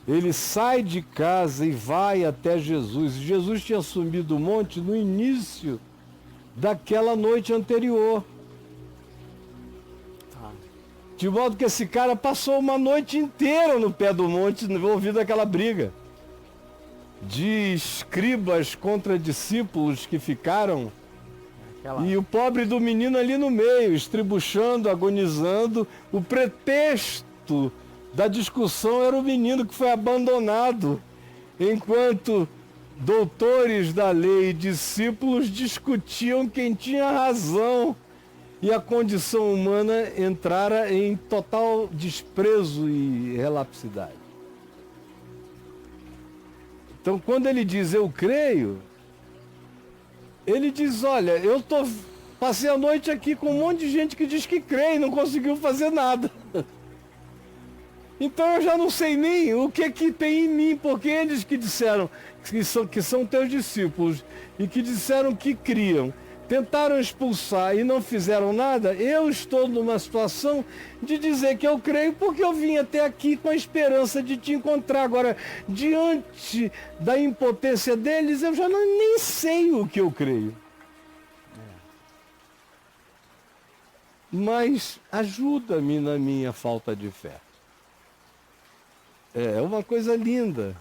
ele sai de casa e vai até Jesus. Jesus tinha subido o monte no início daquela noite anterior. De modo que esse cara passou uma noite inteira no pé do monte, ouvindo aquela briga de escribas contra discípulos que ficaram, e o pobre do menino ali no meio, estribuchando, agonizando. O pretexto da discussão era o menino que foi abandonado, enquanto doutores da lei e discípulos discutiam quem tinha razão, e a condição humana entrara em total desprezo e relapsidade. Então, quando ele diz eu creio, ele diz, olha, passei a noite aqui com um monte de gente que diz que crê e não conseguiu fazer nada. Então eu já não sei nem o que tem em mim, porque eles que disseram que são teus discípulos e que disseram que criam, tentaram expulsar e não fizeram nada. Eu estou numa situação de dizer que eu creio porque eu vim até aqui com a esperança de te encontrar. Agora, diante da impotência deles, eu já nem sei o que eu creio. Mas ajuda-me na minha falta de fé. É uma coisa linda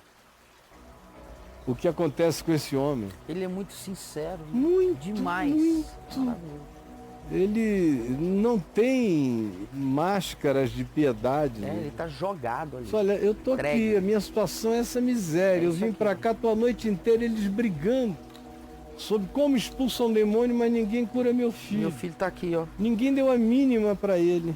o que acontece com esse homem. Ele é muito sincero. Muito. Demais. Muito. Ele não tem máscaras de piedade. Ele está jogado ali. Olha, eu tô aqui, a minha situação é essa miséria. Eu vim para cá, tô a noite inteira eles brigando sobre como expulsam um demônio, mas ninguém cura meu filho. Meu filho está aqui, ó. Ninguém deu a mínima para ele.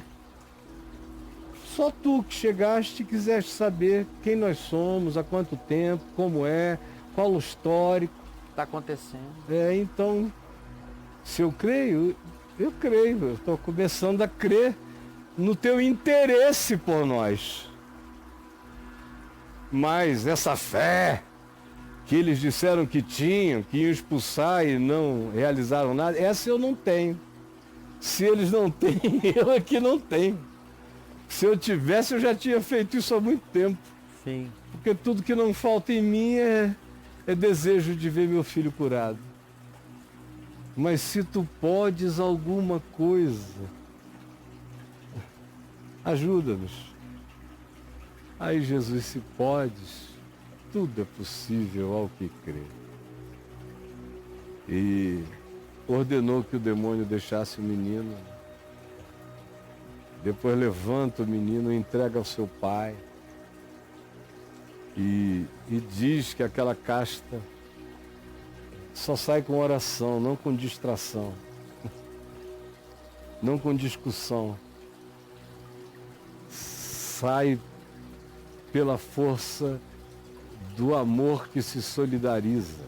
Só tu que chegaste e quiseste saber quem nós somos, há quanto tempo, como é, qual o histórico. Está acontecendo. Então, se eu creio, eu creio. Eu estou começando a crer no teu interesse por nós. Mas essa fé que eles disseram que tinham, que iam expulsar e não realizaram nada, essa eu não tenho. Se eles não têm, eu é que não tenho. Se eu tivesse, eu já tinha feito isso há muito tempo. Sim. Porque tudo que não falta em mim é desejo de ver meu filho curado. Mas se tu podes alguma coisa, ajuda-nos. Aí Jesus, se podes, tudo é possível ao que crê. E ordenou que o demônio deixasse o menino. Depois levanta o menino, entrega ao seu pai e diz que aquela casta só sai com oração, não com distração, não com discussão. Sai pela força do amor que se solidariza.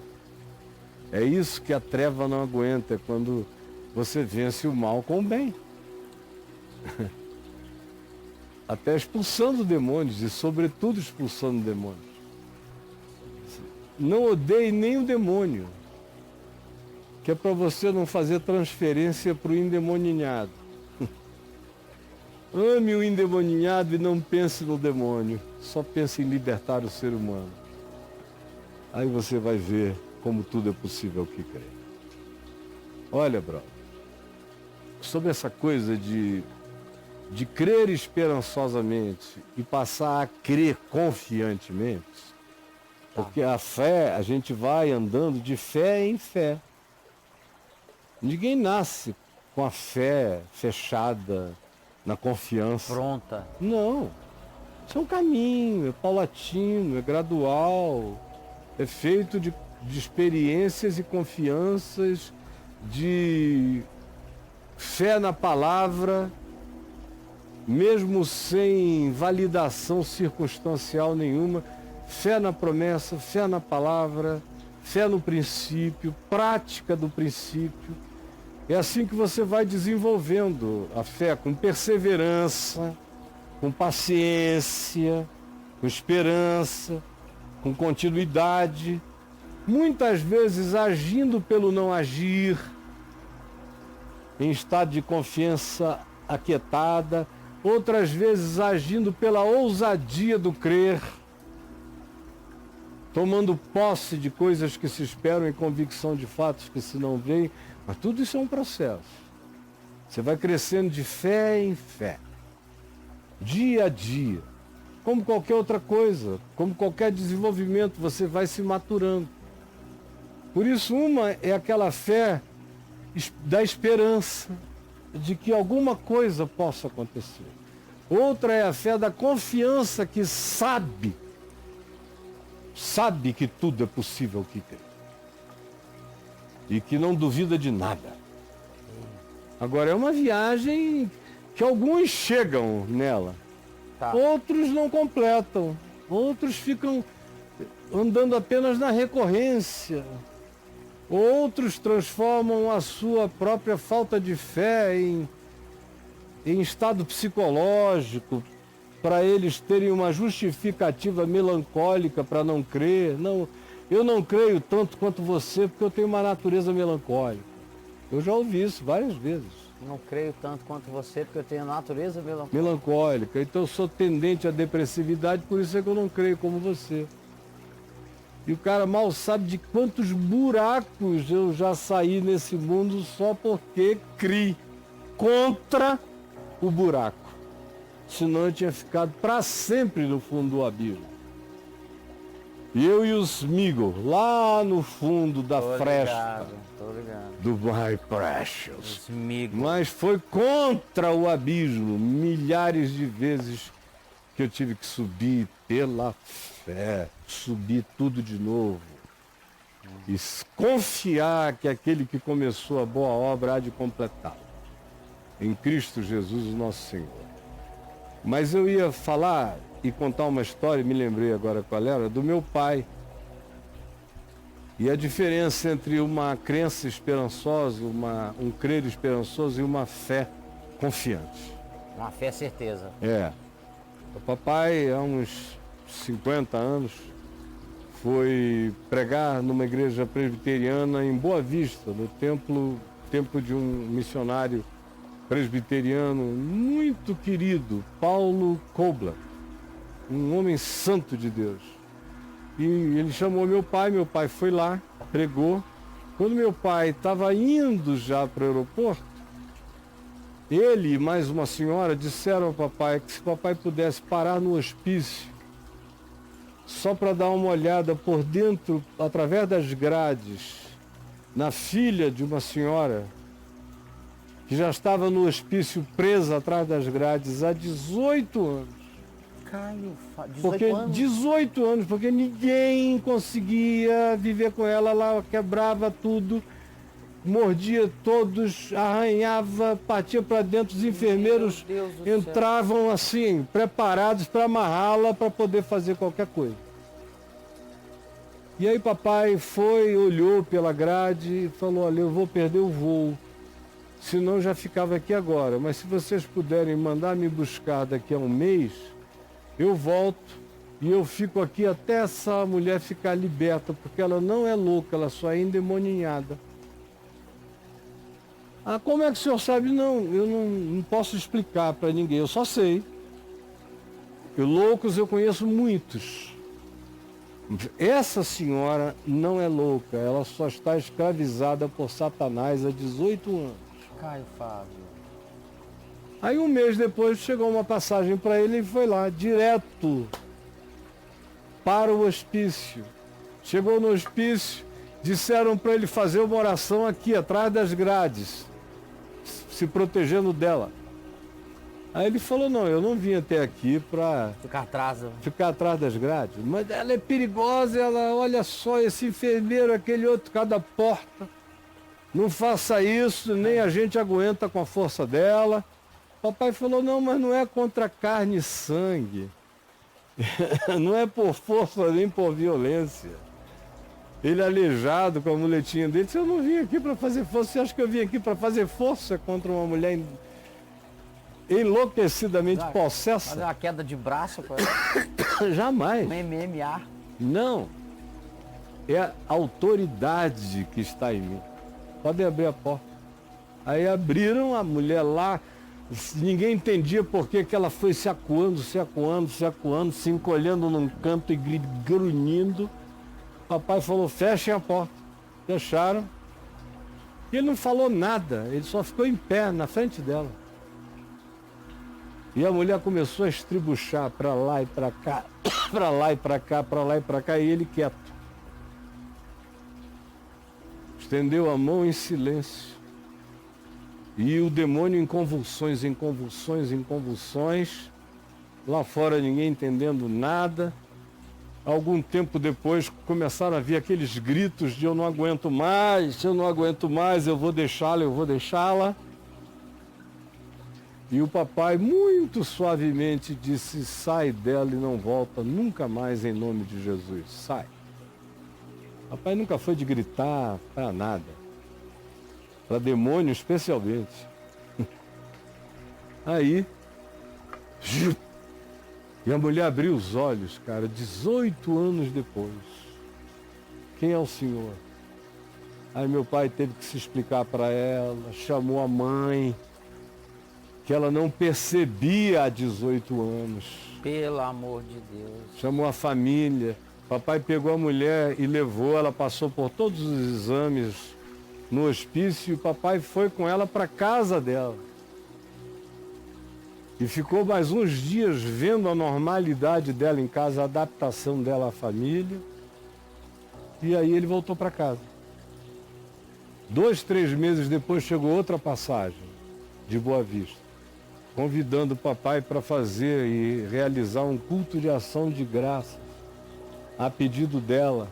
É isso que a treva não aguenta, é quando você vence o mal com o bem. Até expulsando demônios e sobretudo expulsando demônios. Não odeie nem o demônio, que é para você não fazer transferência para o endemoninhado. Ame o endemoninhado e não pense no demônio, só pense em libertar o ser humano. Aí você vai ver como tudo é possível que crê. Olha, brother, sobre essa coisa de crer esperançosamente e passar a crer confiantemente, porque a fé, a gente vai andando de fé em fé. Ninguém nasce com a fé fechada, na confiança. Pronta. Não. Isso é um caminho, é paulatino, é gradual, é feito de experiências e confianças, de fé na palavra, mesmo sem validação circunstancial nenhuma, fé na promessa, fé na palavra, fé no princípio, prática do princípio. É assim que você vai desenvolvendo a fé, com perseverança, com paciência, com esperança, com continuidade, muitas vezes agindo pelo não agir, em estado de confiança aquietada, outras vezes agindo pela ousadia do crer, tomando posse de coisas que se esperam e convicção de fatos que se não veem, mas tudo isso é um processo. Você vai crescendo de fé em fé, dia a dia, como qualquer outra coisa, como qualquer desenvolvimento, você vai se maturando. Por isso, uma é aquela fé da esperança de que alguma coisa possa acontecer. Outra é a fé da confiança que sabe que tudo é possível que crê. E que não duvida de nada. Agora, é uma viagem que alguns chegam nela. Tá. Outros não completam. Outros ficam andando apenas na recorrência. Outros transformam a sua própria falta de fé em estado psicológico, para eles terem uma justificativa melancólica para não crer. Não, eu não creio tanto quanto você porque eu tenho uma natureza melancólica. Eu já ouvi isso várias vezes. Não creio tanto quanto você porque eu tenho natureza melancólica. Então eu sou tendente à depressividade, por isso é que eu não creio como você. E o cara mal sabe de quantos buracos eu já saí nesse mundo só porque criei contra o buraco. Senão eu tinha ficado para sempre no fundo do abismo. E eu e os Smigol, lá no fundo da fresta do My Precious. Mas foi contra o abismo, milhares de vezes que eu tive que subir pela fé, subir tudo de novo. E confiar que aquele que começou a boa obra há de completá-la. Em Cristo Jesus, o nosso Senhor. Mas eu ia falar e contar uma história, me lembrei agora qual era, do meu pai. E a diferença entre uma crença esperançosa, um crer esperançoso e uma fé confiante. Uma fé certeza. É. O papai, há uns 50 anos, foi pregar numa igreja presbiteriana em Boa Vista, no templo de um missionário presbiteriano muito querido, Paulo Kobler, um homem santo de Deus. E ele chamou meu pai foi lá, pregou. Quando meu pai estava indo já para o aeroporto, ele e mais uma senhora disseram ao papai que se o papai pudesse parar no hospício, só para dar uma olhada por dentro, através das grades, na filha de uma senhora que já estava no hospício presa atrás das grades há 18 anos. Caio, 18 anos, porque ninguém conseguia viver com ela, ela quebrava tudo, mordia todos, arranhava, partia para dentro, os enfermeiros entravam assim, preparados para amarrá-la para poder fazer qualquer coisa. E aí papai foi, olhou pela grade e falou, olha, eu vou perder o voo, senão já ficava aqui agora, mas se vocês puderem mandar me buscar daqui a um mês, eu volto e eu fico aqui até essa mulher ficar liberta, porque ela não é louca, ela só é endemoninhada. Ah, como é que o senhor sabe? Não, eu não posso explicar para ninguém, eu só sei. E loucos eu conheço muitos. Essa senhora não é louca, ela só está escravizada por Satanás há 18 anos. Caio Fábio. Aí um mês depois chegou uma passagem para ele e foi lá, direto para o hospício. Chegou no hospício, disseram para ele fazer uma oração aqui, atrás das grades, se protegendo dela. Aí ele falou, não, eu não vim até aqui para ficar atrás das grades, mas ela é perigosa, ela, olha só, esse enfermeiro, aquele outro, cada porta. Não faça isso, nem a gente aguenta com a força dela. Papai falou, não, mas não é contra carne e sangue. Não é por força nem por violência. Ele aleijado com a muletinha dele, disse, eu não vim aqui para fazer força. Você acha que eu vim aqui para fazer força contra uma mulher enlouquecidamente possessa? Fazer uma queda de braço? Jamais. Um MMA. Não. É a autoridade que está em mim. Podem abrir a porta. Aí abriram, a mulher lá, ninguém entendia por que ela foi se acuando, se encolhendo num canto e grunhindo. Papai falou, fechem a porta. Fecharam. E ele não falou nada, ele só ficou em pé na frente dela. E a mulher começou a estribuchar para lá e para cá, para lá e para cá, para lá e para cá, e ele quieto. Estendeu a mão em silêncio. E o demônio em convulsões, em convulsões, em convulsões. Lá fora ninguém entendendo nada. Algum tempo depois começaram a vir aqueles gritos de eu não aguento mais, eu vou deixá-la, eu vou deixá-la. E o papai muito suavemente disse, sai dela e não volta nunca mais em nome de Jesus, sai. Papai nunca foi de gritar para nada, para demônio especialmente. Aí, e a mulher abriu os olhos, cara, 18 anos depois. Quem é o senhor? Aí meu pai teve que se explicar para ela, chamou a mãe, que ela não percebia há 18 anos. Pelo amor de Deus. Chamou a família. Papai pegou a mulher e levou, ela passou por todos os exames no hospício e o papai foi com ela para casa dela. E ficou mais uns dias vendo a normalidade dela em casa, a adaptação dela à família. E aí ele voltou para casa. 2, 3 meses depois chegou outra passagem de Boa Vista, convidando o papai para fazer e realizar um culto de ação de graça, a pedido dela,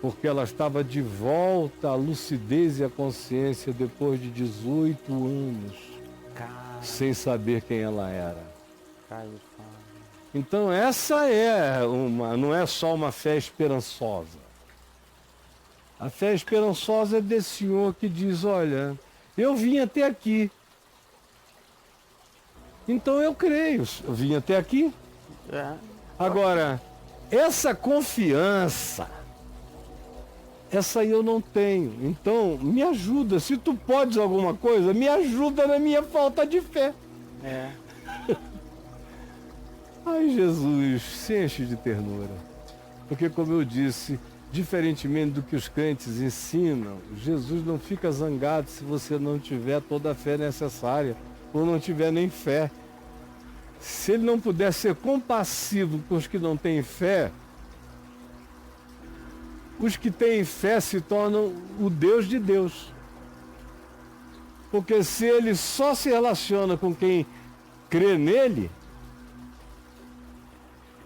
porque ela estava de volta à lucidez e à consciência depois de 18 anos, sem saber quem ela era. Então essa não é só uma fé esperançosa. A fé esperançosa é desse senhor que diz, olha, eu vim até aqui. Então eu creio, eu vim até aqui. Agora, essa confiança, essa aí eu não tenho. Então, me ajuda. Se tu podes alguma coisa, me ajuda na minha falta de fé. Ai, Jesus, se enche de ternura. Porque, como eu disse, diferentemente do que os crentes ensinam, Jesus não fica zangado se você não tiver toda a fé necessária, ou não tiver nem fé. Se ele não puder ser compassivo com os que não têm fé, os que têm fé se tornam o Deus de Deus. Porque se ele só se relaciona com quem crê nele,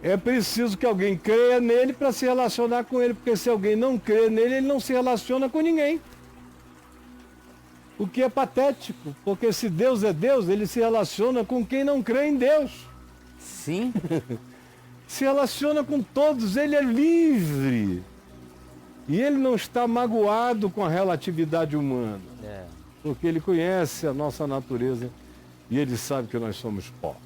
é preciso que alguém creia nele para se relacionar com ele, porque se alguém não crê nele, ele não se relaciona com ninguém. O que é patético, porque se Deus é Deus, ele se relaciona com quem não crê em Deus. Sim. Se relaciona com todos, ele é livre. E ele não está magoado com a relatividade humana, porque ele conhece a nossa natureza e ele sabe que nós somos pó.